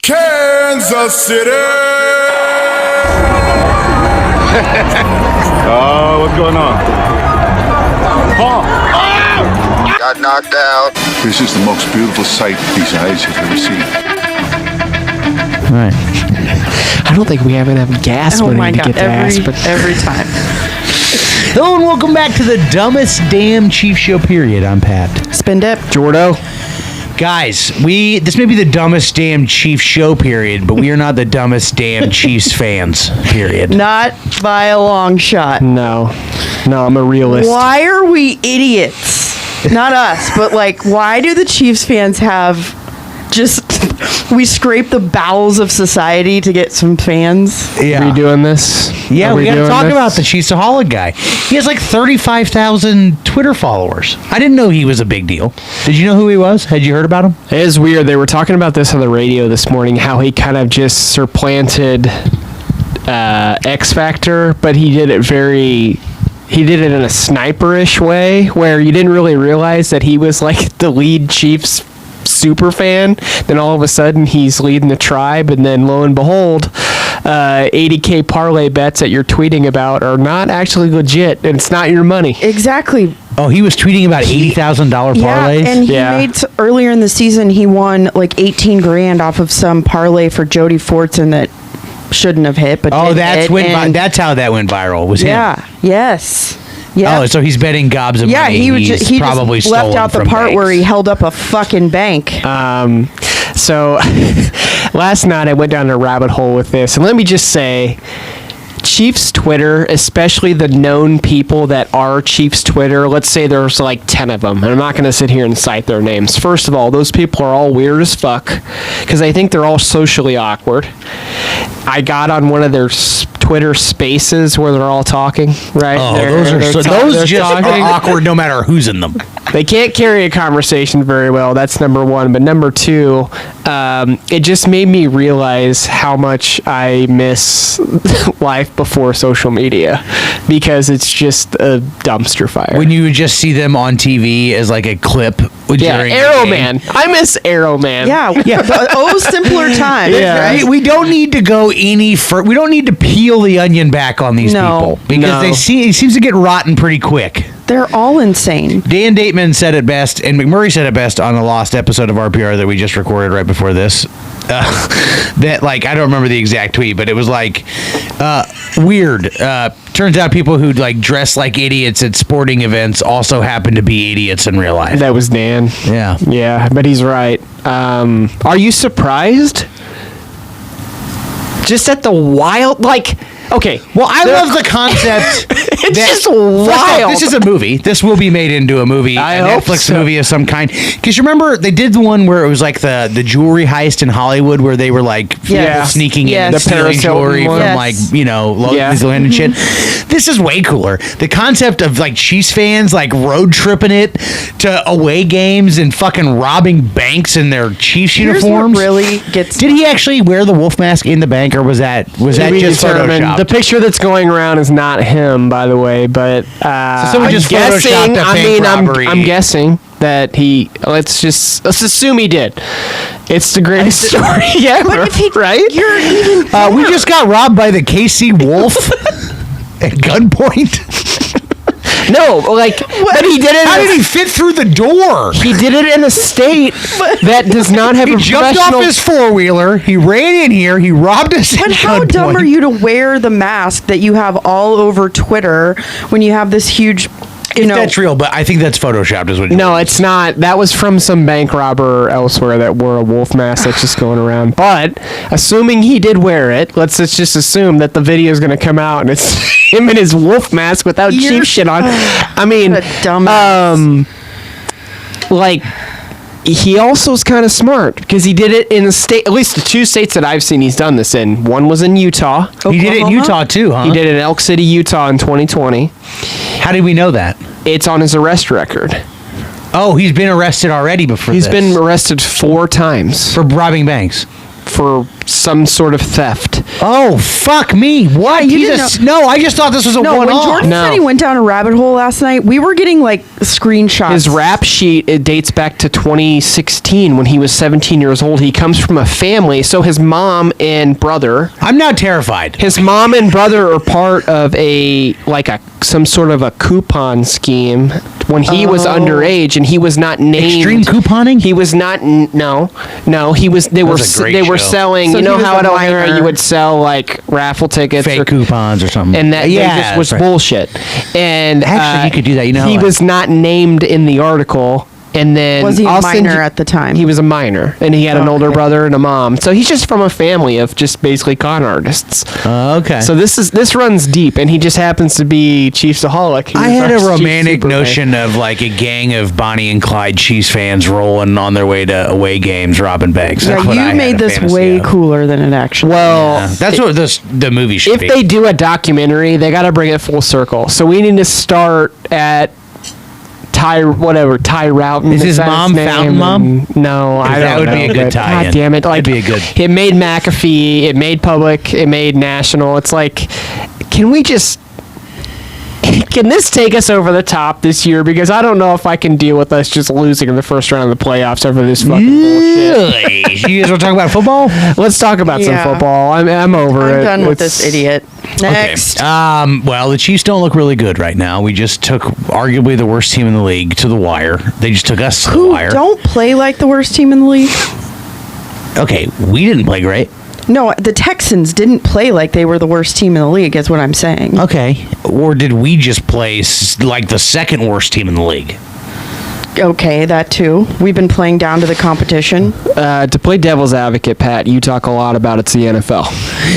Kansas City. Oh, what's going on? Paul. Got knocked out. This is the most beautiful sight these eyes have ever seen. All right. I don't think we have enough gas money to get to Aspen. Every time. Hello and welcome back to the dumbest damn Chief Show period. I'm Pat. Spin dip. Jordo. Guys, this may be the dumbest damn Chief Show period, but we are not the dumbest damn Chiefs fans period. Not by a long shot. No, I'm a realist. Why are we idiots? Not us, but like, why do the Chiefs fans have we scrape the bowels of society to get some fans? Yeah. Are we doing this? Yeah, we got to talk this? about the Chiefsaholic guy. He has like 35,000 Twitter followers. I didn't know he was a big deal. Did you know who he was? Had you heard about him? It is weird. They were talking about this on the radio this morning, how he kind of just supplanted X Factor, but he did it in a sniperish way where you didn't really realize that he was like the lead Chiefs super fan. Then all of a sudden he's leading the tribe, and then lo and behold, 80K parlay bets that you're tweeting about are not actually legit, and it's not your money. Exactly. Oh, he was tweeting about $80,000 parlays? Yeah, and he made earlier in the season, he won like 18 grand off of some parlay for Jody Fortson that shouldn't have hit, but that's how that went viral. Was him? Yes. Yeah. Oh, so he's betting gobs of money. Yeah, he probably just left out the part where he held up a fucking bank. So last night I went down a rabbit hole with this, and let me just say, Chiefs Twitter, especially the known people that are Chiefs Twitter, let's say there's like 10 of them, and I'm not going to sit here and cite their names. First of all, those people are all weird as fuck, because I think they're all socially awkward. I got on one of their Twitter spaces where they're all talking, right? Oh, those are awkward no matter who's in them. They can't carry a conversation very well. That's number one. But number two, it just made me realize how much I miss life before social media, because it's just a dumpster fire. When you would just see them on TV as like a clip. Arrow Man. I miss Arrow Man. Yeah. Simpler times. Yeah. Right? We don't need to go any further. We don't need to peel the onion back on these people, because it seems to get rotten pretty quick. They're all insane. Dan Dateman said it best, and McMurray said it best on the lost episode of RPR that we just recorded right before this. That, like, I don't remember the exact tweet, but it was like, weird. Turns out people who like dress like idiots at sporting events also happen to be idiots in real life. That was Dan. Yeah. Yeah, but he's right. Are you surprised? Just at the wild, like, okay. Well, I love the concept. It's just wild. This is a movie. This will be made into a movie, a Netflix movie of some kind. Because you remember they did the one where it was like the jewelry heist in Hollywood, where they were like sneaking in and stealing jewelry from Disneyland and shit. This is way cooler. The concept of like Chiefs fans like road tripping it to away games and fucking robbing banks in their Chiefs uniforms. What really gets. Did he actually wear the wolf mask in the bank, or was that just Photoshopped? The picture that's going around is not him, by the way, but someone just photoshopped a bank robbery. I'm guessing that let's assume he did. It's the greatest story ever, But if he, right? You're even. We just got robbed by the KC Wolf at gunpoint. No, but he did it. How did he fit through the door? He did it in a state that does not have He a jumped professional. off his four-wheeler. He ran in here. He robbed us at But how gunpoint. dumb are you to wear the mask that you have all over Twitter when you have this huge, That's real, but I think that's photoshopped. Is what? No, it's not. That was from some bank robber elsewhere that wore a wolf mask that's just going around. But assuming he did wear it, let's just assume that the video is going to come out and it's him in his wolf mask without Chief shit on. I mean, What a dumbass. he also is kind of smart because he did it in a state, at least the two states that I've seen he's done this in. One was in Utah. He did it in Utah too, huh? He did it in Elk City, Utah in 2020. How did we know that? It's on his arrest record. Oh, he's been arrested already before. He's been arrested 4 times. for robbing banks. for some sort of theft. Oh, fuck me. What? you Jesus. didn't No, I just thought this was a No, when one-off. Jordan said he went down a rabbit hole last night, we were getting like screenshots. His rap sheet, it dates back to 2016 when he was 17 years old. He comes from a family, so his mom and brother. I'm now terrified. His mom and brother are part of some sort of a coupon scheme when he was underage, and he was not named. Extreme couponing? He was not. No. He was. They was a great were show. selling. So you know he was how a at O'Hara minor. you would sell like raffle tickets, Fake coupons or something. and that just was that's right. bullshit. And Actually, you could do that. You know he how I- was not named in the article. And then Was he a I'll send minor you- at the time? He was a minor, and he had an older Okay. brother and a mom. So he's just from a family of just basically con artists. Okay. So this runs deep, and he just happens to be Chiefsaholic. I had a Chiefs romantic super fan. notion of like a gang of Bonnie and Clyde Chiefs fans rolling on their way to away games, robbing banks. That's what I you had made a this fantasy way of. cooler than it actually. Well, That's what the movie should if be. they do a documentary, they got to bring it full circle. So we need to start at Ty Roughton. Is his that mom name? Fountain Mom? No, I that don't would be know, a good but tie-in. God damn it! Like, That'd be a good- It made McAfee. It made Public. It made National. It's like, can we just? Can this take us over the top this year? Because I don't know if I can deal with us just losing in the first round of the playoffs over this fucking bullshit. Really? You guys want to talk about football? Let's talk about Yeah. some football. I'm over it. I'm done with It's- this idiot. Next. Well, the Chiefs don't look really good right now. We just took arguably the worst team in the league to the wire. They just took us to the Who wire. don't play like the worst team in the league? Okay, we didn't play great. No, the Texans didn't play like they were the worst team in the league, is what I'm saying. Okay. Or did we just play like the second worst team in the league? Okay, that too. We've been playing down to the competition. To play devil's advocate, Pat, you talk a lot about it's the NFL,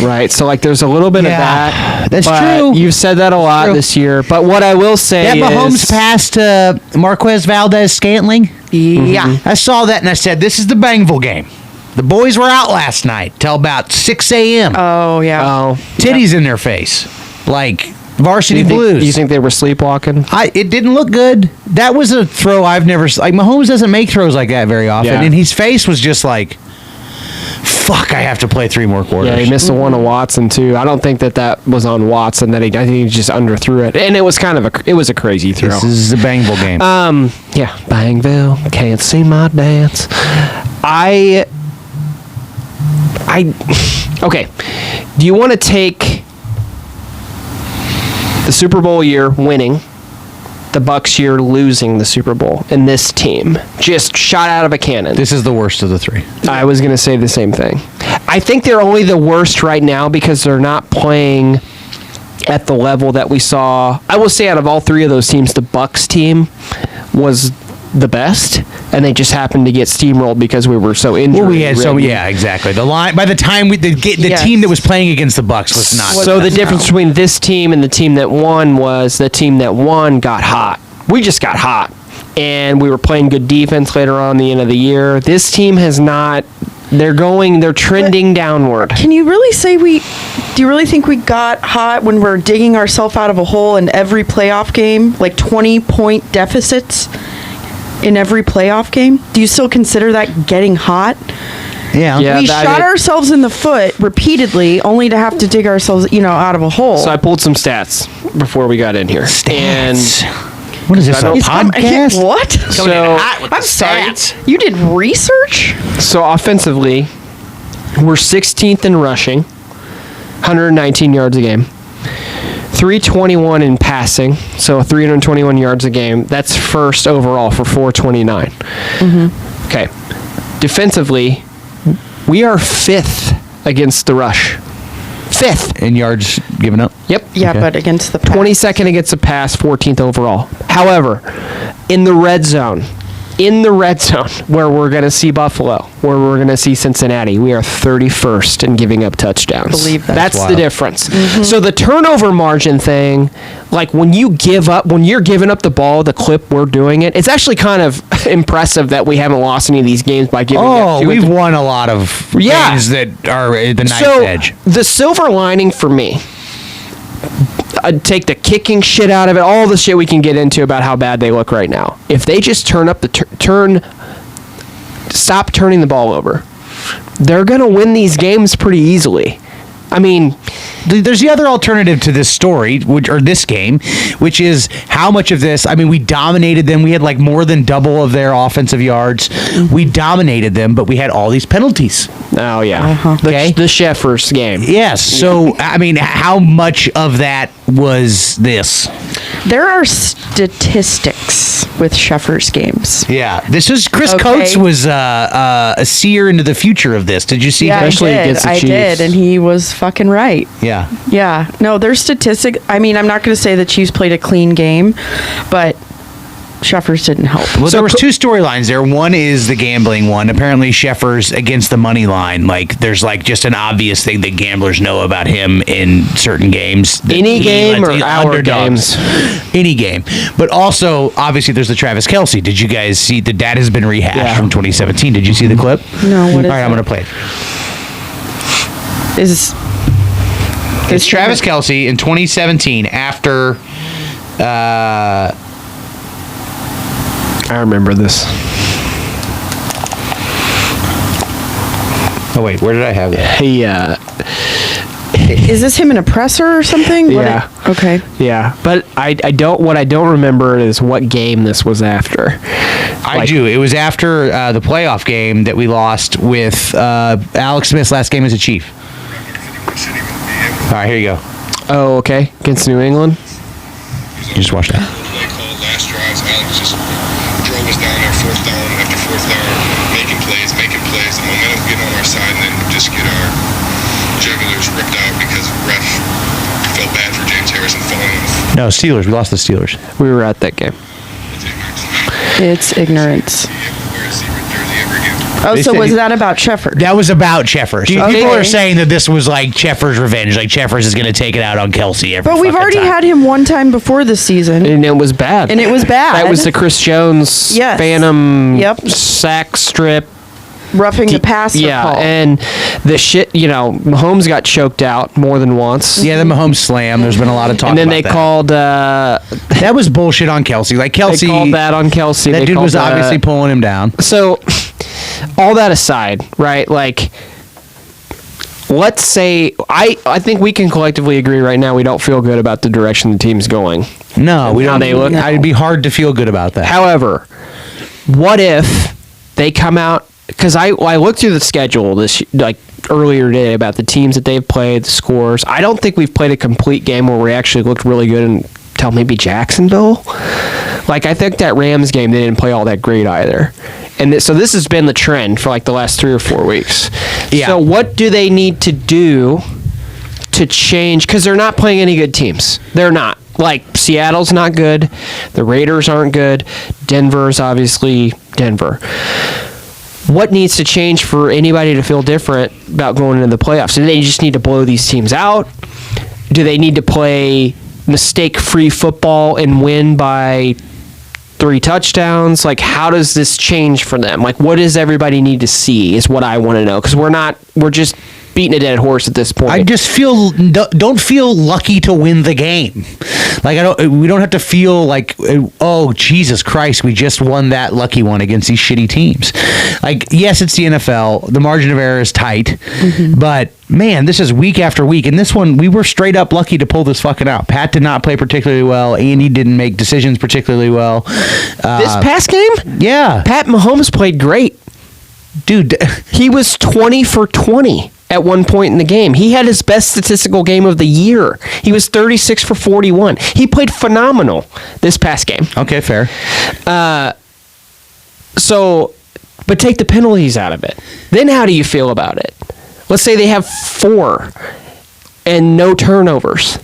right? So like, there's a little bit Yeah, of that. that's but true. You've said that a lot true. this year. But what I will say That is, Mahomes passed Marquez Valdez-Scantling. Yeah. I saw that and I said, this is the Bangville game. The boys were out last night till about 6 a.m. Oh, yeah. oh, Titties in their face. Like Varsity you think, Blues. you think they were sleepwalking? It didn't look good. That was a throw I've never... Like, Mahomes doesn't make throws like that very often. Yeah. And his face was just like, fuck, I have to play 3 more quarters. Yeah, he missed the one on Watson too. I don't think that was on Watson. I think he just underthrew it, and it was kind of a crazy throw. This is the Bangville game. Yeah, Bangville, can't see my dance. Okay. Do you want to take the Super Bowl year winning, the Bucs year losing the Super Bowl, and this team just shot out of a cannon? This is the worst of the 3. I was going to say the same thing. I think they're only the worst right now because they're not playing at the level that we saw. I will say out of all 3 of those teams, the Bucs team was the best, and they just happened to get steamrolled because we were so injured. Well, we had exactly. The line by the time the Yes. team that was playing against the Bucs was not. So the difference between this team and the team that won was the team that won got hot. We just got hot, and we were playing good defense later on the end of the year. This team has not. They're trending downward. Can you really say do you really think we got hot when we're digging ourselves out of a hole in every playoff game? Like 20-point deficits in every playoff game? Do you still consider that getting hot? Yeah. Yeah. We that- shot ourselves in the foot repeatedly only to have to dig ourselves, out of a hole. So I pulled some stats before we got in here. Stats. What is this, a He's come- podcast? What? So, I'm sorry. You did research? so offensively, we're 16th in rushing, 119 yards a game. 321 in passing, so 321 yards a game. That's first overall for 429. Okay. Defensively, we are 5th against the rush. 5th. In yards given up. Yep. Yeah, Okay. but against the pass. 22nd against the pass, 14th overall. However, in the red zone, where we're going to see Buffalo, where we're going to see Cincinnati, we are 31st in giving up touchdowns. Believe that. That's the wild. difference. So the turnover margin thing, like when you're giving up the ball, the clip we're doing it, it's actually kind of impressive that we haven't lost any of these games by giving up 2 or we've 3. won a lot of Yeah. games that are at the knife's So edge. the silver lining for me, I'd take the kicking shit out of it, all the shit we can get into about how bad they look right now. If they just turn up the stop turning the ball over, they're going to win these games pretty easily. I mean, there's the other alternative to this story, or this game, which is how much of this. I mean, we dominated them. We had like more than double of their offensive yards. We dominated them, but we had all these penalties. Oh yeah, the Sheffers game. Yes. So I mean, how much of that was this? There are statistics with Sheffers games. Yeah, this is Chris Coates was a seer into the future of this. Did you see? Yeah, Especially against the I Chiefs. did, and he was fucking right. Yeah. Yeah. No, there's statistics. I mean, I'm not going to say the Chiefs played a clean game, but Sheffers didn't help. Well, there was two storylines there. One is the gambling one. Apparently, Sheffers against the money line. Like, there's like just an obvious thing that gamblers know about him in certain games. Any game or our games? Any game. But also, obviously, there's the Travis Kelce. Did you guys see that has been rehashed from 2017? Did you see the clip? No, what is All right, I'm it? going to play it. It's Travis Kelce in 2017 after... I remember this. Oh, wait, where did I have it? He, Is this him in a presser or something? Yeah. Okay. yeah, but I don't remember is what game this was after. I do. It was after the playoff game that we lost with Alex Smith's last game as a Chief. All right, here you go. Oh, okay. Against New England? You just watch that. Play call, last drives, Alex just drove us down there, fourth down after fourth down, making plays. The momentum getting on our side, and then just get our jugulars ripped out because ref felt bad for James Harrison falling off. No, Steelers. We lost the Steelers. We were at that game. It's ignorance. Wear a secret jersey ever again. Oh, They so said was he- that about Sheffers? That was about Sheffers. So Okay. people are saying that this was like Sheffers' revenge. Like Sheffers is going to take it out on Kelce every But we've fucking already time. had him one time before this season. And it was bad. And it was bad. That was the Chris Jones Yes. Phantom Yep. sack strip. Roughing the passer Yeah, call. and the shit, Mahomes got choked out more than once. Yeah, the Mahomes slam. There's been a lot of talk And then about they that. called, That was bullshit on Kelce. Like Kelce, they called that on Kelce. that They dude called was obviously pulling him down. So, all that aside, right? Like, let's say I think we can collectively agree right now we don't feel good about the direction the team's going. No, we How don't. they look. It'd be hard to feel good about that. However, what if they come out? Because I looked through the schedule earlier today about the teams that they've played, the scores. I don't think we've played a complete game where we actually looked really good until maybe Jacksonville. Like, I think that Rams game, they didn't play all that great either. And so this has been the trend for like the last 3 or 4 weeks. Yeah. So what do they need to do to change? Because they're not playing any good teams. They're not. Like, Seattle's not good. The Raiders aren't good. Denver's obviously Denver. What needs to change for anybody to feel different about going into the playoffs? Do they just need to blow these teams out? Do they need to play mistake-free football and win by 3 touchdowns? Like, how does this change for them? Like, what does everybody need to see is what I want to know. Because we're just beating a dead horse at this point. I just don't feel lucky to win the game. Like we don't have to feel like, oh Jesus Christ, we just won that lucky one against these shitty teams. Like, yes, it's the NFL. The margin of error is tight, but man, this is week after week. And this one, we were straight up lucky to pull this fucking out. Pat did not play particularly well. Andy didn't make decisions particularly well. this past game, Yeah, Pat Mahomes played great. dude. He was 20 for 20 at one point in the game. He had his best statistical game of the year. He was 36 for 41. He played phenomenal this past game. Okay, fair. So, but take the penalties out of it. Then how do you feel about it? Let's say they have 4 and no turnovers.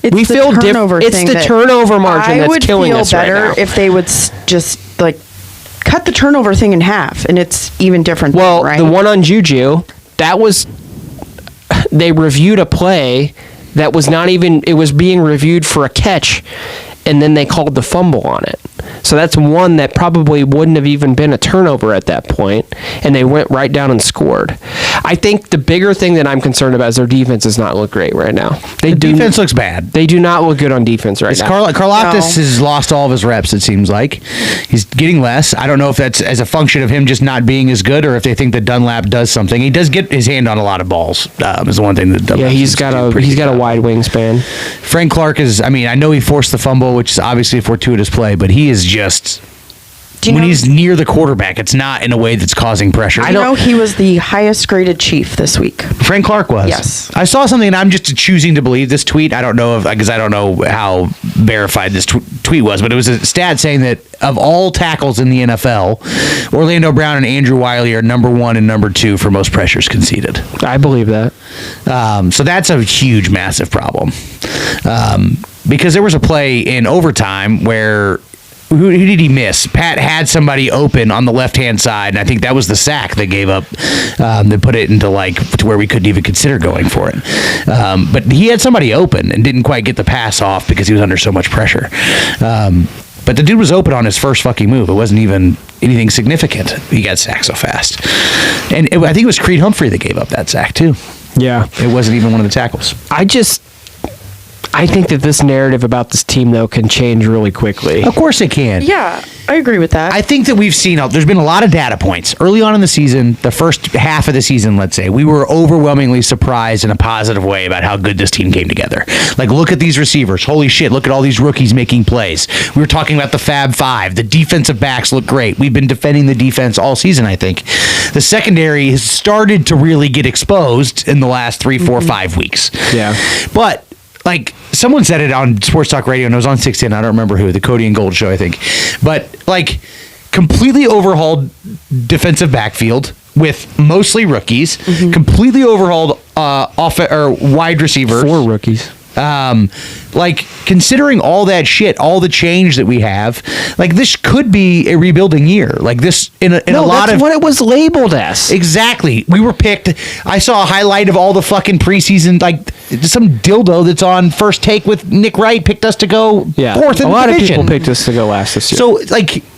It's we the feel turnover It's thing the that turnover margin I that's would killing feel us right better now. if they would just like cut the turnover thing in half, and it's even different. Well, right? the one on Juju, that was they reviewed a play that was not even, it was being reviewed for a catch, and then they called the fumble on it. So that's one that probably wouldn't have even been a turnover at that point, and they went right down and scored. I think the bigger thing that I'm concerned about is their defense does not look great right now. Defense looks bad. They do not look good on defense right now. Karlaftis has lost all of his reps, it seems like. He's getting less. I don't know if that's as a function of him just not being as good or if they think that Dunlap does something. He does get his hand on a lot of balls, is the one thing that Dunlap he's got a wide wingspan. Frank Clark I know he forced the fumble, which is obviously a fortuitous play, but he is just... When he's near the quarterback, it's not in a way that's causing pressure. I know he was the highest graded Chief this week. Frank Clark was. Yes. I saw something, and I'm just choosing to believe this tweet. I don't know because I don't know how verified this tweet was, but it was a stat saying that of all tackles in the NFL, Orlando Brown and Andrew Wiley are number 1 and number 2 for most pressures conceded. I believe that. So that's a huge, massive problem. Because there was a play in overtime where... Who did he miss? Pat had somebody open on the left-hand side, and I think that was the sack that gave up, that put it into to where we couldn't even consider going for it. But he had somebody open and didn't quite get the pass off because he was under so much pressure. But the dude was open on his first fucking move. It wasn't even anything significant. He got sacked so fast. And I think it was Creed Humphrey that gave up that sack, too. Yeah. It wasn't even one of the tackles. I think that this narrative about this team, though, can change really quickly. Of course it can. Yeah, I agree with that. I think that we've seen, there's been a lot of data points. Early on in the season, the first half of the season, let's say, we were overwhelmingly surprised in a positive way about how good this team came together. Look at these receivers. Holy shit, look at all these rookies making plays. We were talking about the Fab Five. The defensive backs look great. We've been defending the defense all season, I think. The secondary has started to really get exposed in the last 3, 4, 5 weeks. Yeah. But... someone said it on Sports Talk Radio, and it was on 610. I don't remember who, the Cody and Gold show, I think. But completely overhauled defensive backfield with mostly rookies. Mm-hmm. Completely overhauled wide receivers. 4 rookies. Considering all that shit, all the change that we have, this could be a rebuilding year. This in a lot that's of what it was labeled as. Exactly. We were picked. I saw a highlight of all the fucking preseason, some dildo that's on First Take with Nick Wright picked us to go 4th in the division. A lot of people picked us to go last this year. So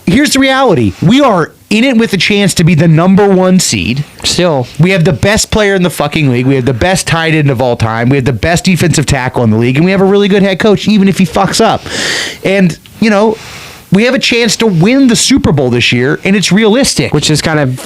here's the reality: we are in it with a chance to be the number 1 seed. Still, we have the best player in the fucking league. We have the best tight end of all time. We have the best defensive tackle in the league, and we have a really good head coach, even if he fucks up. And we have a chance to win the Super Bowl this year, and it's realistic. Which is kind of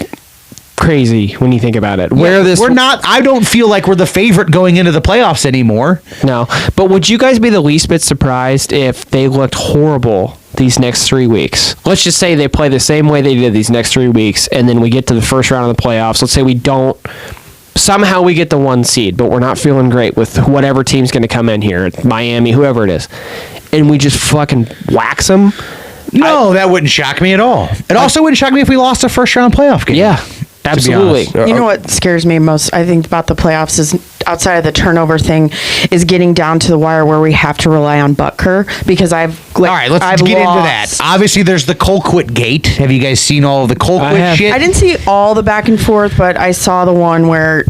crazy when you think about it. We're not. I don't feel like we're the favorite going into the playoffs anymore. No, but would you guys be the least bit surprised if they looked horrible these next 3 weeks? Let's just say they play the same way they did these next 3 weeks, and then we get to the first round of the playoffs. Let's say we don't. Somehow we get the 1 seed, but we're not feeling great with whatever team's going to come in here, Miami, whoever it is, and we just fucking wax them. No, that wouldn't shock me at all. It also wouldn't shock me if we lost a first round playoff game. Yeah. Absolutely. You know what scares me most, I think, about the playoffs is outside of the turnover thing is getting down to the wire where we have to rely on Butker because all right, let's get into that. Obviously, there's the Colquitt gate. Have you guys seen all of the Colquitt shit? I didn't see all the back and forth, but I saw the one where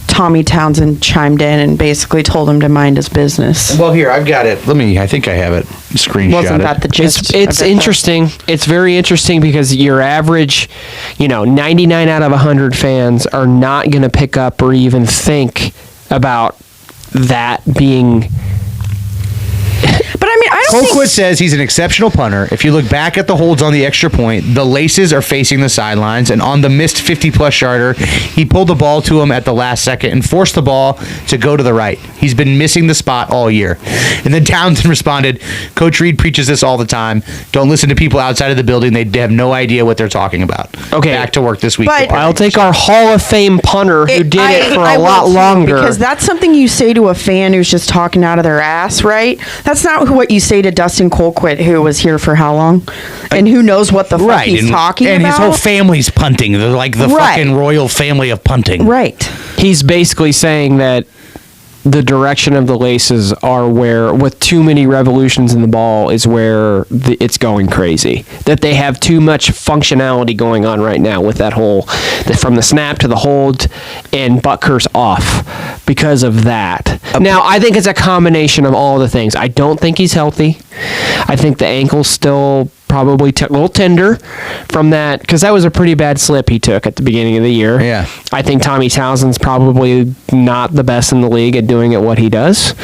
Tommy Townsend chimed in and basically told him to mind his business. Well, here, I've got it. I think I have it screenshotted. Wasn't that the gist? It's interesting. It's very interesting because your average, 99 out of 100 fans are not going to pick up or even think about that being... But I mean, I don't Colquitt says he's an exceptional punter. If you look back at the holds on the extra point, the laces are facing the sidelines, and on the missed 50-plus yarder, he pulled the ball to him at the last second and forced the ball to go to the right. He's been missing the spot all year. And then Townsend responded, Coach Reed preaches this all the time. Don't listen to people outside of the building. They have no idea what they're talking about. Okay. Back to work this week. But I'll take our Hall of Fame punter who did it for a lot longer. Because that's something you say to a fan who's just talking out of their ass, right? That's not what you say to Dustin Colquitt, who was here for how long? And who knows what the fuck he's talking about. And his whole family's punting. They're like the fucking royal family of punting. Right. He's basically saying that the direction of the laces are where, with too many revolutions in the ball, is where it's going crazy. That they have too much functionality going on right now with that whole, from the snap to the hold, and Butker's off because of that. Now, I think it's a combination of all the things. I don't think he's healthy. I think the ankle's still probably a little tender from that, because that was a pretty bad slip he took at the beginning of the year. Yeah. I think Tommy Townsend's probably not the best in the league at doing it what he does,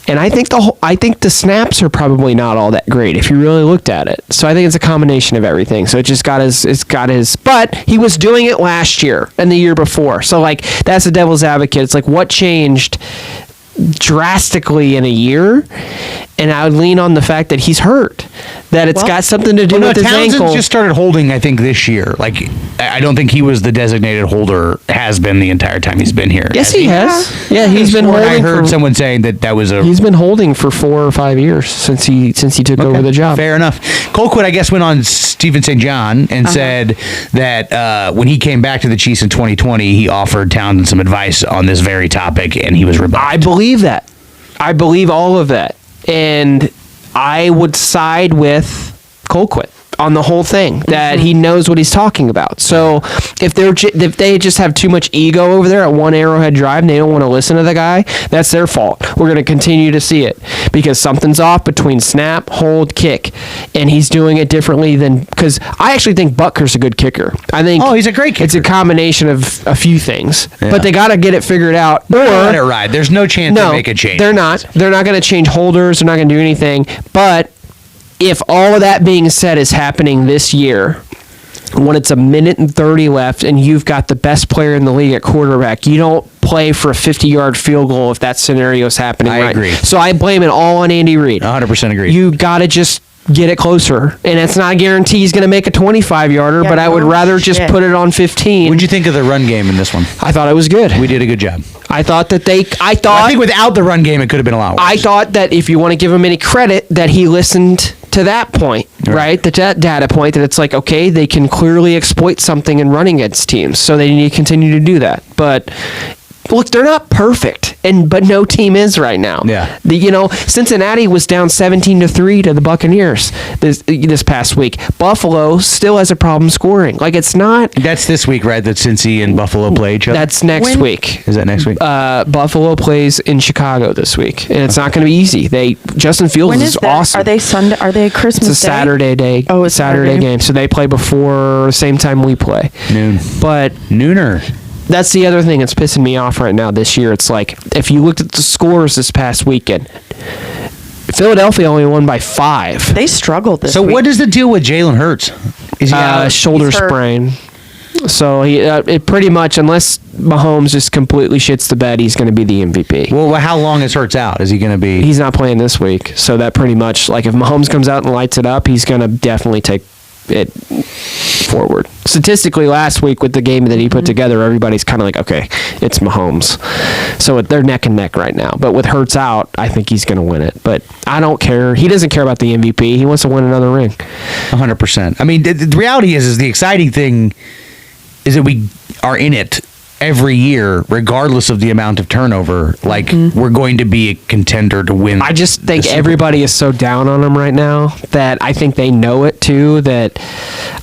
and I think the snaps are probably not all that great if you really looked at it. So I think it's a combination of everything. So it's got his, but he was doing it last year and the year before. So like that's the devil's advocate. It's like what changed drastically in a year, and I would lean on the fact that he's hurt, that it's got something to do with his Townsend ankle. just started holding, I think, this year. Like, I don't think he was the designated holder, has been the entire time he's been here. Yes, he has. Yeah, he's been holding. I heard someone saying that was a. He's been holding for 4 or 5 years since he took over the job. Fair enough. Colquitt, I guess, went on Stephen St. John and said that when he came back to the Chiefs in 2020, he offered Townsend some advice on this very topic, and he was rebuffed. I believe that. I believe all of that. And I would side with Colquitt on the whole thing, that he knows what he's talking about. So if they just have too much ego over there at one Arrowhead Drive and they don't want to listen to the guy, that's their fault. We're going to continue to see it because something's off between snap, hold, kick, and he's doing it differently than, because I actually think Butker's a good kicker. I think he's a great kicker. It's a combination of a few things, but they got to get it figured out. Or let it ride. There's no chance they make a change. They're not going to change holders. They're not going to do anything. But if all of that being said is happening this year, when it's 1:30 left and you've got the best player in the league at quarterback, you don't play for a 50-yard field goal if that scenario is happening. I agree. So I blame it all on Andy Reid. 100% agree. You got to just get it closer. And it's not a guarantee he's going to make a 25-yarder, but I would rather just put it on 15. What'd you think of the run game in this one? I thought it was good. We did a good job. I thought that I think without the run game, it could have been a lot worse. I thought that if you want to give him any credit, that he listened to that point, right? The data point that it's like, okay, they can clearly exploit something in running against teams, so they need to continue to do that. But look, they're not perfect, but no team is right now. Yeah. Cincinnati was down 17-3 to the Buccaneers this past week. Buffalo still has a problem scoring. Like, it's not. That's this week, right? That Cincy and Buffalo play each other. That's next week. Is that next week? Buffalo plays in Chicago this week, and it's not going to be easy. Justin Fields is awesome. Are they Sunday? Are they Christmas It's a Day? Saturday day. Oh, it's Saturday game. So they play before the same time we play. Noon. But Nooner. that's the other thing that's pissing me off right now this year. It's like, if you looked at the scores this past weekend, Philadelphia only won by 5. They struggled this So week. what is the deal with Jalen Hurts? Is he out? Shoulder He's hurt. sprain. So it pretty much, unless Mahomes just completely shits the bed, he's going to be the MVP. Well, how long is Hurts out? Is he going to be? He's not playing this week, so that pretty much, like, if Mahomes comes out and lights it up, he's going to definitely take it forward. Statistically, last week with the game that he put together, everybody's kind of like, okay, it's Mahomes. So they're neck and neck right now. But with Hurts out, I think he's going to win it. But I don't care. He doesn't care about the MVP. He wants to win another ring. 100%. I mean, the reality is the exciting thing is that we are in it every year, regardless of the amount of turnover. Like, we're going to be a contender to win. I just think the Super everybody is so down on him right now that I think they know it too, that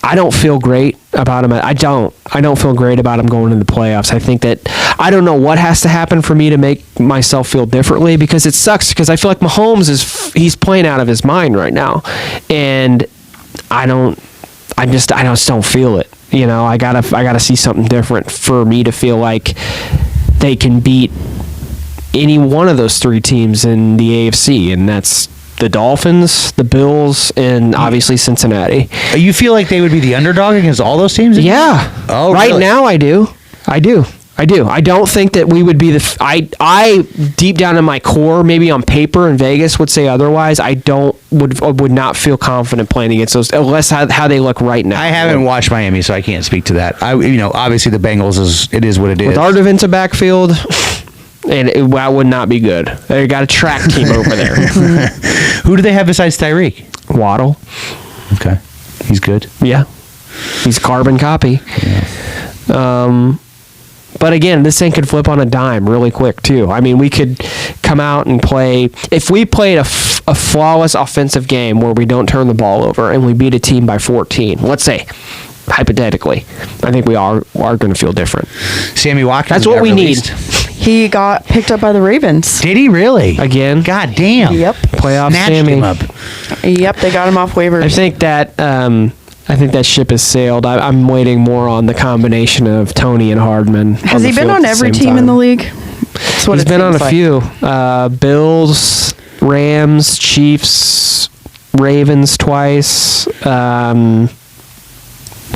I don't feel great about him. I don't feel great about him going into the playoffs. I think that I don't know what has to happen for me to make myself feel differently, because it sucks, because I feel like Mahomes he's playing out of his mind right now. And I just don't feel it. I gotta see something different for me to feel like they can beat any one of those 3 teams in the AFC, and that's the Dolphins, the Bills, and obviously Cincinnati. You feel like they would be the underdog against all those teams? Yeah. Oh, right really? now I do. I don't think that we would be I deep down in my core, maybe on paper in Vegas, would say otherwise. I would not feel confident playing against those, unless how they look right now. I haven't watched Miami, so I can't speak to that. Obviously the Bengals is what it is. With our defensive backfield, and that would not be good. They got a track team over there. Who do they have besides Tyreek? Waddle. Okay, he's good. Yeah, he's carbon copy. Yeah. But again, this thing could flip on a dime really quick, too. I mean, we could come out and play. If we played a flawless offensive game where we don't turn the ball over and we beat a team by 14, let's say, hypothetically, I think we are going to feel different. Sammy Watkins. That's what we need. He got picked up by the Ravens. Did he really? Again? God damn. Yep. Playoff Snatched Sammy. him up. Yep, they got him off waivers. I think that ship has sailed. I'm waiting more on the combination of Tony and Hardman. Has he been on every team in the league? He's been on a few. Bills, Rams, Chiefs, Ravens twice,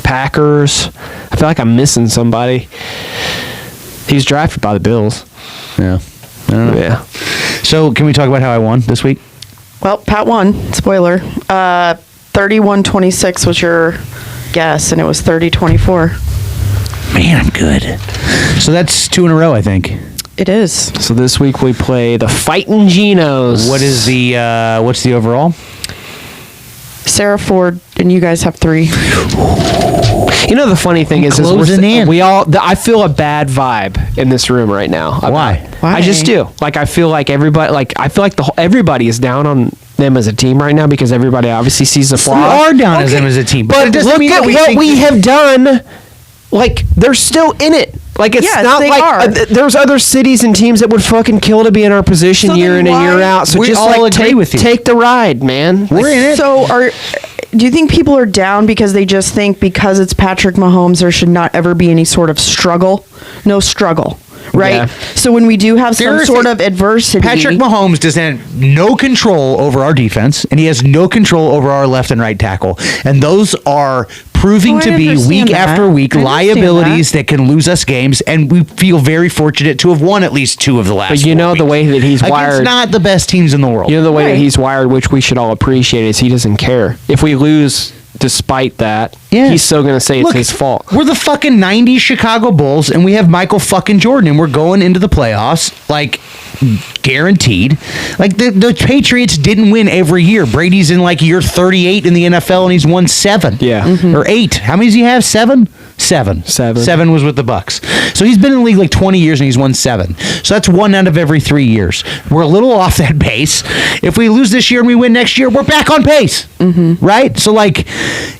Packers. I feel like I'm missing somebody. He's drafted by the Bills. Yeah. I don't know. Yeah. So can we talk about how I won this week? Well, Pat won. Spoiler. 31-26 was your guess, and it was 30-24. Man, I'm good. So that's 2 in a row, I think. It is. So this week we play the Fightin' Genos. What is the what's the overall? Sarah Ford, and you guys have 3. You know the funny thing is closing in. I feel a bad vibe in this room right now. Why? Why? I just do. Like I feel like everybody is down on them as a team right now because everybody obviously sees the We flaw. are down as them as a team, But it doesn't look mean at that we what think we have done. Like they're still in it. Like it's Yes, not they like are. there's other cities and teams that would fucking kill to be in our position So year then in and year why- out. So We just all like agree with you. take the ride, man. We're in it. So do you think people are down because they just think because it's Patrick Mahomes, there should not ever be any sort of struggle? No struggle, right? Yeah. So when we do have some There's sort of adversity, Patrick Mahomes does have no control over our defense, and he has no control over our left and right tackle. And those are proving Oh, I to be understand week that. after week I understand liabilities that can lose us games, and we feel very fortunate to have won at least 2 of the last. But you 4 know the weeks. way that he's Against wired. not the best teams in the world. You know the way that Right. he's wired, which we should all appreciate, is he doesn't care. If we lose despite that, Yeah. he's still going to say it's Look, his fault. We're the fucking 90s Chicago Bulls, and we have Michael fucking Jordan, and we're going into the playoffs, like, guaranteed. Like, the Patriots didn't win every year. Brady's in, like, year 38 in the NFL, and he's won 7. Yeah. Or 8. How many does he have? 7? 7. 7 was with the Bucks. So he's been in the league like 20 years, and he's won 7. So that's 1 out of every 3 years. We're a little off that pace. If we lose this year and we win next year, we're back on pace. Right? So, like,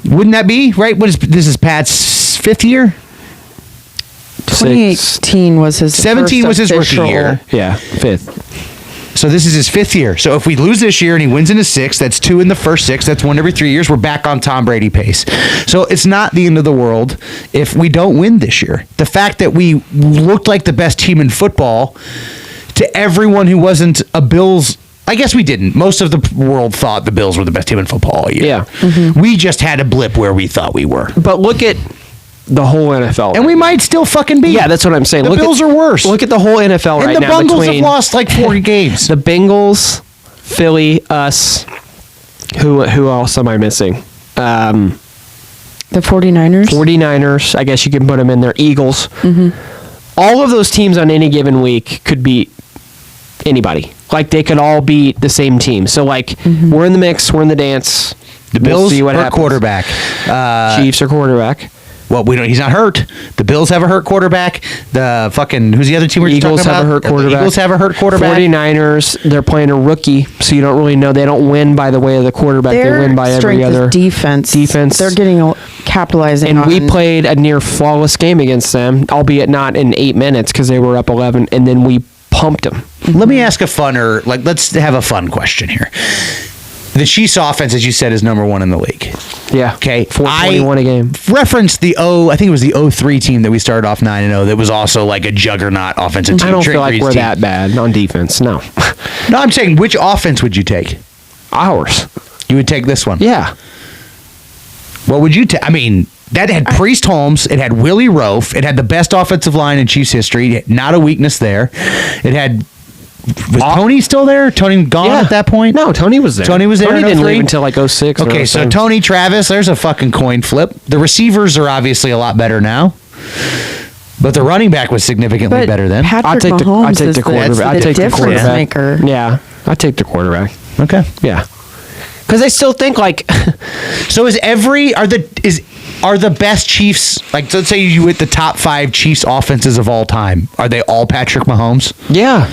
wouldn't that be, right? This is Pat's 5th year? 2018 was his 17 first was his rookie official- year. Yeah, 5th. So this is his 5th year. So if we lose this year and he wins in his 6th, that's 2 in the first 6. That's 1 every 3 years. We're back on Tom Brady pace. So it's not the end of the world if we don't win this year. The fact that we looked like the best team in football to everyone who wasn't a Bills. I guess we didn't. Most of the world thought the Bills were the best team in football all year. Yeah. We just had a blip where we thought we were. But look at the whole NFL. And we might still fucking be. Yeah, that's what I'm saying. The Bills are worse. Look at the whole NFL And right the now. Bungles have between lost like 4 games. the Bengals, Philly, us. Who else am I missing? The 49ers. 49ers. I guess you can put them in there. Eagles. All of those teams on any given week could beat anybody. Like they could all beat the same team. So like we're in the mix. We're in the dance. The We'll Bills see what are happens. quarterback. Chiefs are quarterback. Well, we don't. He's not hurt. The Bills have a hurt quarterback. The fucking who's the other team we're Eagles talking have about? a hurt quarterback. The Eagles have a hurt quarterback. 49ers, they're playing a rookie, so you don't really know. They don't win by the way of the quarterback. Their they win by every strength other is defense. defense. They're getting capitalizing And on. we played a near flawless game against them, albeit not in 8 minutes because they were up 11, and then we pumped them. Let me ask let's have a fun question here. The Chiefs offense, as you said, is number 1 in the league. Yeah. Okay. 421 a game. Referenced I think it was the 03 team that we started off 9-0 that was also like a juggernaut offensive team. I don't Trent feel like Reed's we're team. that bad on defense. No. No, I'm saying which offense would you take? Ours. You would take this one. Yeah. What would you take? I mean, that had Priest Holmes. It had Willie Rofe. It had the best offensive line in Chiefs history. Not a weakness there. It had. Was Tony still there? Tony gone at that point? No, Tony was there. Tony was there Tony in didn't 03? leave until like 06. or Okay, so 07. Tony Travis, there's a fucking coin flip. The receivers are obviously a lot better now. But the running back was significantly but better then. Patrick I'll take the Mahomes quarterback. is I'll take the difference quarterback. maker. Yeah, I take the quarterback. Okay. Yeah, because I still think like So are the best Chiefs, like let's say you hit the top 5 Chiefs offenses of all time, are they all Patrick Mahomes? yeah,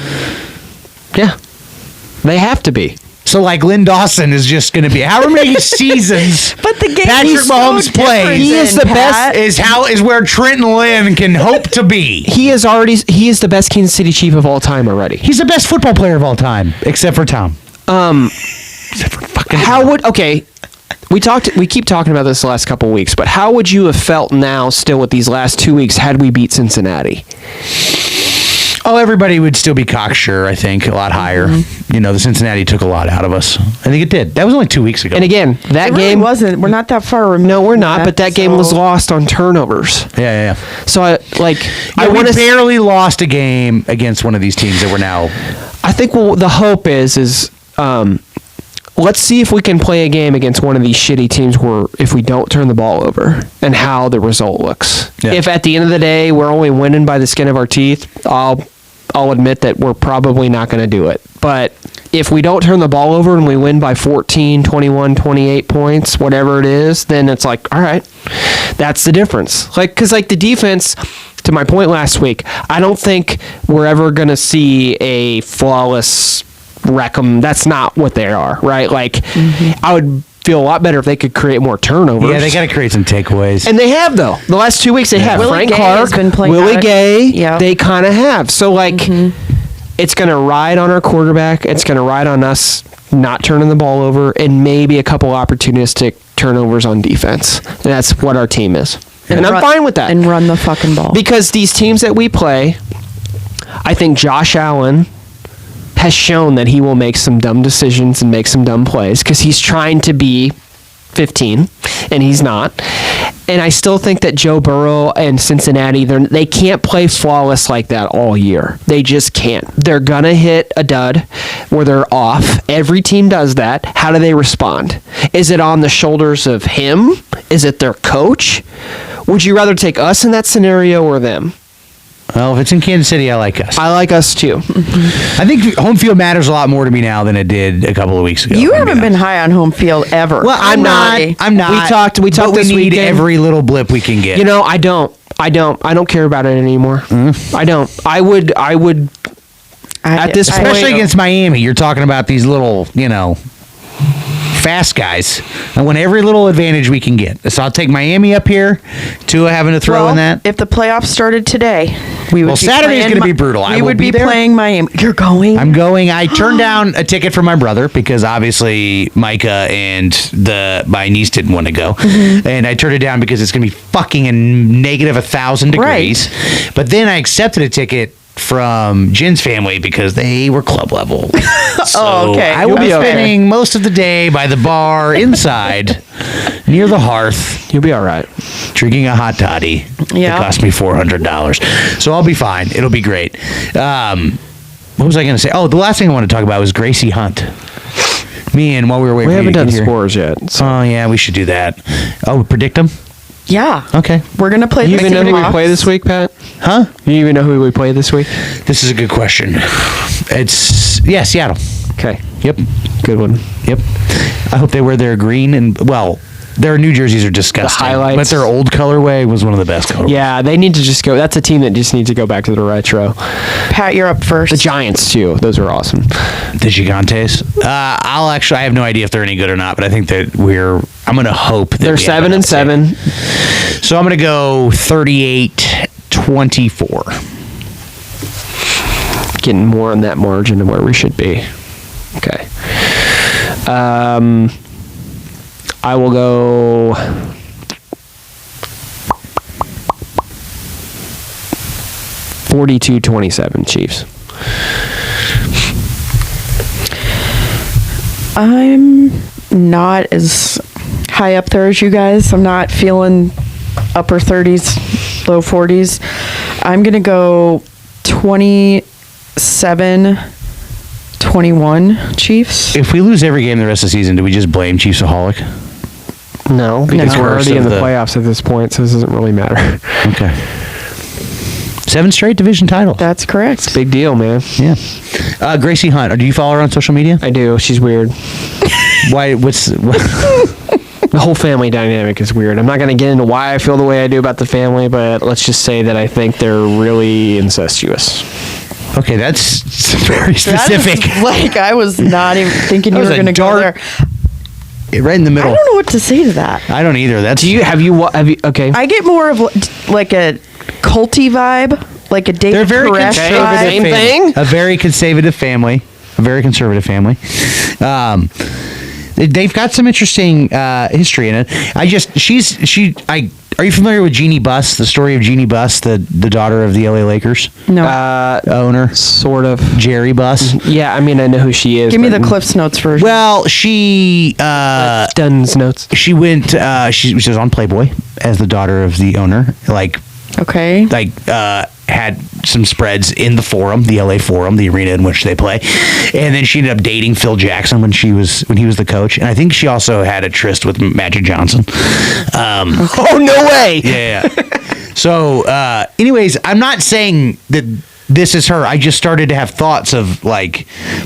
they have to be. So like Lynn Dawson is just going to be however many seasons. But the game Patrick is so Mahomes different plays. He is the than best- Pat. Is where Trenton Lynn can hope to be. He is the best Kansas City Chief of all time already. He's the best football player of all time, except for Tom. How would we keep talking about this the last couple of weeks, but how would you have felt now still with these last 2 weeks had we beat Cincinnati? Oh, everybody would still be cocksure, I think, a lot higher. You know, the Cincinnati took a lot out of us. I think it did. That was only 2 weeks ago. And again, that It really game wasn't. We're not that far removed. No, we're from not, but that game was lost on turnovers. Yeah. So I we want to barely lost a game against one of these teams that we're now. I think the hope is let's see if we can play a game against one of these shitty teams where if we don't turn the ball over and how the result looks. Yeah. If at the end of the day we're only winning by the skin of our teeth, I'll admit that we're probably not going to do it. But if we don't turn the ball over and we win by 14, 21, 28 points, whatever it is, then it's like, all right, that's the difference. Because the defense, to my point last week, I don't think we're ever going to see a flawless wreck 'em. That's not what they are, right? I would feel a lot better if they could create more turnovers. Yeah, they got to create some takeaways. And they have, though. The last 2 weeks they have. Willie Frank Gay Clark, has been playing Willie out of- Gay, Yeah. they kind of have. So, it's going to ride on our quarterback. It's going to ride on us not turning the ball over and maybe a couple opportunistic turnovers on defense. And that's what our team is. And I'm fine with that. And run the fucking ball. Because these teams that we play, I think Josh Allen has shown that he will make some dumb decisions and make some dumb plays because he's trying to be 15 and he's not. And I still think that Joe Burrow and Cincinnati, they can't play flawless like that all year. They just can't. They're going to hit a dud where they're off. Every team does that. How do they respond? Is it on the shoulders of him? Is it their coach? Would you rather take us in that scenario or them? Well, if it's in Kansas City, I like us. I like us too. I think home field matters a lot more to me now than it did a couple of weeks ago. You haven't been high on home field ever. Well, I'm not. I'm not. We talked but this we need weekend. every little blip we can get. You know, I don't care about it anymore. I don't. I would at this point, especially against Miami. You're talking about these little, fast guys. I want every little advantage we can get. So I'll take Miami up here. Tua having to throw in that. If the playoffs started today, we would. Well, Saturday's going to be brutal. We would be playing Miami. You're going. I'm going. I turned down a ticket for my brother because obviously Micah and my niece didn't want to go, and I turned it down because it's going to be fucking in negative 1,000 degrees. Right. But then I accepted a ticket from Jen's family because they were club level. So okay. I will be spending most of the day by the bar inside near the hearth. You'll be all right. Drinking a hot toddy. Yeah. It cost me $400. So I'll be fine. It'll be great. What was I going to say? Oh, the last thing I want to talk about was Gracie Hunt. Me and while we were waiting, we haven't done here. scores yet. So. Oh yeah, we should do that. Oh, predict them. Yeah. Okay. We're gonna play. You the even know who we Seahawks. play this week, Pat? Huh? You even know who we play this week? This is a good question. It's Seattle. Okay. Yep. Good one. Yep. I hope they wear their green and their New Jerseys are disgusting. The highlights. But their old colorway was one of the best colorways. Yeah, they need to just go. That's a team that just needs to go back to the retro. Pat, you're up first. The Giants too. Those are awesome. The Gigantes. I have no idea if they're any good or not, but I think that I'm going to hope that They're 7-7. So I'm going to go 38-24. Getting more on that margin of where we should be. Okay. I will go 42-27 Chiefs. I'm not as high up there as you guys. I'm not feeling upper 30s, low 40s. I'm going to go 27-21 Chiefs. If we lose every game the rest of the season, do we just blame Chiefsaholic? No, because No. we're already in the Curse of the- playoffs at this point, so this doesn't really matter. Okay. 7 straight division titles. That's correct. Big deal, man. Yeah. Gracie Hunt. Do you follow her on social media? I do. She's weird. Why? What? The whole family dynamic is weird. I'm not going to get into why I feel the way I do about the family, but let's just say that I think they're really incestuous. Okay, that's very specific. That is, I was not even thinking you That were was a going to go dark- there. Right in the I middle. don't know what to say to that. I don't either. That's Have you okay. I get more of like a culty vibe, like a David They're very Koresh conservative. vibe. Same family. thing? A very conservative family. A very conservative family. they've got some interesting history in it. Are you familiar with Jeannie Buss? The story of Jeannie Buss, the daughter of the LA Lakers No. owner, Sort of. Jerry Buss. Yeah, I mean, I know who she is. Give me the Cliff's Notes version. Well, she Dunn's Notes. she went she was on Playboy as the daughter of the owner, Okay. had some spreads in the Forum, the LA Forum, the arena in which they play, and then she ended up dating Phil Jackson when he was the coach, and I think she also had a tryst with Magic Johnson. Oh, no way! Yeah. So, anyways, I'm not saying that this is her. I just started to have thoughts of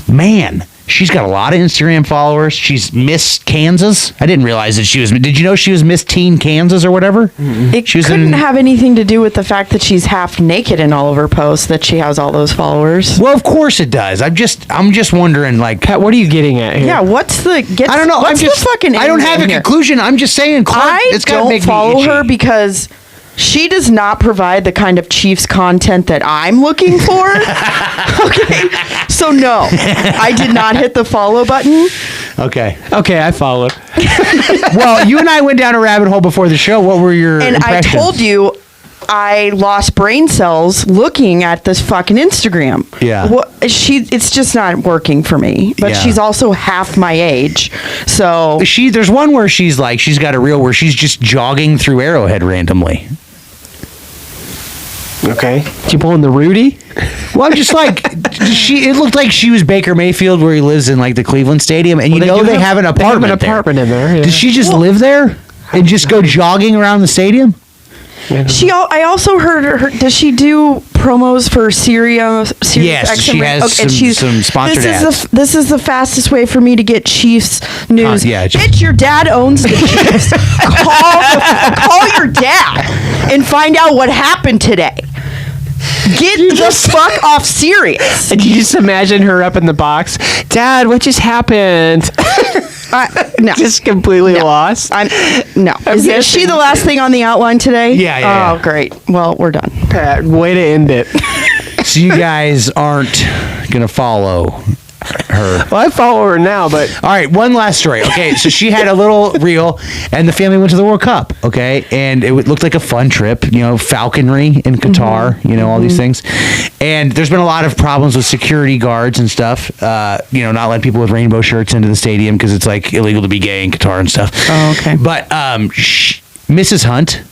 man, she's got a lot of Instagram followers. She's Miss Kansas. I didn't realize that she was. Did you know she was Miss Teen Kansas or whatever? It couldn't have anything to do with the fact that she's half naked in all of her posts that she has all those followers. Well, of course it does. I'm just wondering, Pat, what are you getting at here? Yeah, what's the I don't know. What's the fucking? I don't have a end here? conclusion. I'm just saying. Clark, I it's gotta don't make me follow itchy. her because she does not provide the kind of Chiefs content that I'm looking for. Okay, so no, I did not hit the follow button. Okay. Okay, I followed. Well, you and I went down a rabbit hole before the show. What were your And impressions? I told you I lost brain cells looking at this fucking Instagram. Yeah. It's just not working for me. But Yeah. she's also half my age. So There's one where she's got a reel where she's just jogging through Arrowhead randomly. Okay. Did you pull in the Rudy? Well, I'm just it looked like she was Baker Mayfield where he lives in the Cleveland Stadium, and Well, they have an apartment there. in there. Yeah. Does she just live there and just go jogging around the stadium? I also heard her. Does she do promos for Sirius Yes, XM? she has some sponsored ads. This is the fastest way for me to get Chiefs news. Yeah, Bitch, your dad owns the Chiefs. Call your dad and find out what happened today. Get the fuck off Sirius. And you just imagine her up in the box. Dad, what just happened? No. Just completely lost. Is she the last thing on the outline today? Yeah. Oh, great. Well, we're done. Pat, way to end it. So you guys aren't gonna follow her. Well, I follow her now, but All right, one last story. Okay, so she had a little reel, and the family went to the World Cup. Okay, and it looked like a fun trip. Falconry in Qatar. All these things. And there's been a lot of problems with security guards and stuff. Not letting people with rainbow shirts into the stadium because it's illegal to be gay in Qatar and stuff. Oh, okay. But Mrs. Hunt,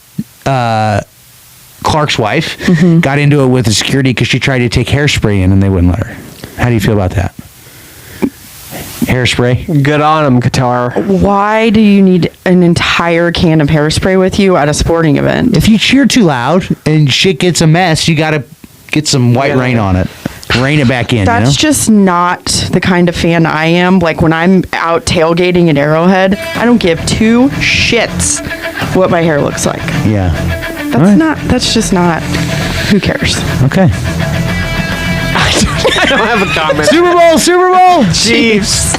Clark's wife, got into it with the security because she tried to take hairspray in and they wouldn't let her. How do you feel about that? Hairspray? good on him, Qatar. Why do you need an entire can of hairspray with you at a sporting event? If you cheer too loud and shit gets a mess, you got to get some white rain on it. Rain it back in. That's just not the kind of fan I am. When I'm out tailgating at Arrowhead, I don't give two shits what my hair looks like. Yeah. That's just not. Who cares? Okay. I don't have a comment. Super Bowl! Chiefs.